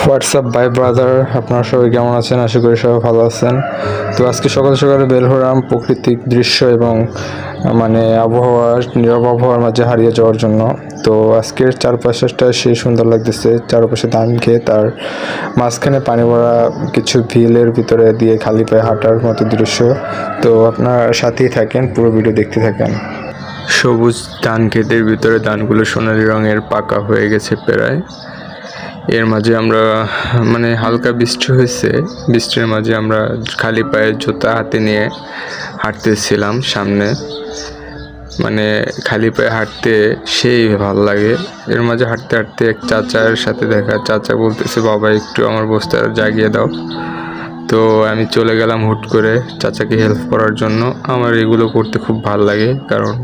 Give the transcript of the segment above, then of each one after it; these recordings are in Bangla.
হোয়াটসঅ্যাপ বাই ব্রাদার, আপনারা সবাই কেমন আছেন? আশা করি সবাই ভালো আছেন। তো আজকে সকাল সকালে বের হলাম প্রাকৃতিক দৃশ্য এবং আবহাওয়ার নীরব আবহাওয়ার মাঝে হারিয়ে যাওয়ার জন্য। তো আজকের চারপাশটা সেই সুন্দর লাগতেছে, চারপাশে ধান খেয়ে তার মাঝখানে পানি ভরা কিছু ভিলের ভিতরে দিয়ে খালি পায়ে হাঁটার মতো দৃশ্য। তো আপনার সাথেই থাকেন, পুরো ভিডিও দেখতে থাকেন। সবুজ ধান ক্ষেতের ভিতরে ধানগুলো সোনালি রঙের পাকা হয়ে গেছে প্রায়। এর মাঝে আমরা হালকা বৃষ্টি হয়েছে, বৃষ্টির মাঝে আমরা খালি পায়ে জুতা হাতে নিয়ে হাঁটতেছিলাম সামনে। খালি পায়ে হাঁটতে সেই ভালো লাগে। এর মাঝে হাঁটতে হাঁটতে এক চাচার সাথে দেখা, চাচা বলতেছে বাবা একটু আমার বস্তা জাগিয়ে দাও। তো আমি চলে গেলাম হুট করে চাচাকে হেল্প করার জন্য। আমার এগুলো করতে খুব ভালো লাগে, কারণ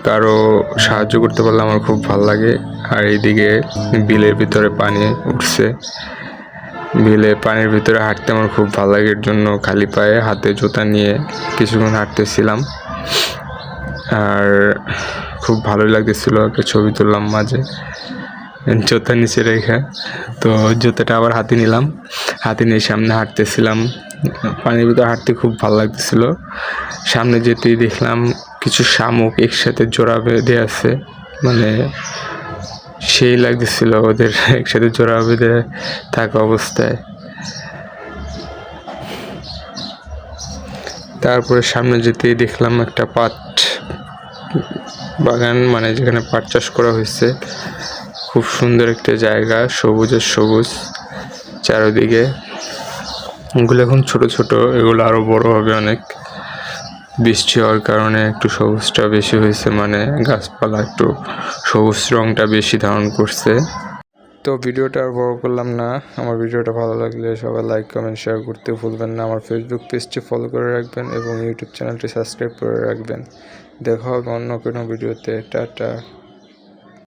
কারো সাহায্য করতে পারলে আমার খুব ভালো লাগে। আর এইদিকে বিলের ভিতরে পানি উঠছে, বিলে পানির ভিতরে হাঁটতে আমার খুব ভালো লাগে। এর জন্য খালি পায়ে হাতে জুতা নিয়ে কিছুক্ষণ হাঁটতেছিলাম, আর খুব ভালোই লাগতেছিল। একটা ছবি তুললাম মাঝে জুতা নিচে রেখে। তো জুতাটা আবার হাতে নিলাম, হাতে নিয়ে সামনে হাঁটতেছিলাম। পানির ভিতরে হাঁটতে খুব ভালো লাগতেছিল। সামনে যেতেই দেখলাম কিছু শামুক একসাথে জোড়া বেঁধে আছে, সেই লাগতেছিল ওদের একসাথে জোড়া বেঁধে থাকা অবস্থায়। তারপরে সামনে যেতেই দেখলাম একটা পাট বাগান, যেখানে পাট চাষ করা হয়েছে। খুব সুন্দর একটা জায়গা, সবুজের সবুজ চারিদিকে। এগুলো এখন ছোট ছোট, এগুলো আরো বড় হবে অনেক। বৃষ্টি হওয়ার কারণে একটু সবুজটা বেশি হয়েছে, গাছপালা একটু সবুজ রংটা বেশি ধারণ করছে। তো ভিডিওটা আর বড় করলাম না। আমার ভিডিওটা ভালো লাগলে সবাই লাইক কমেন্ট শেয়ার করতে ভুলবেন না। আমার ফেসবুক পেজটি ফলো করে রাখবেন এবং ইউটিউব চ্যানেলটি সাবস্ক্রাইব করে রাখবেন। দেখা হবে অন্য কোনো ভিডিওতে। টাটা।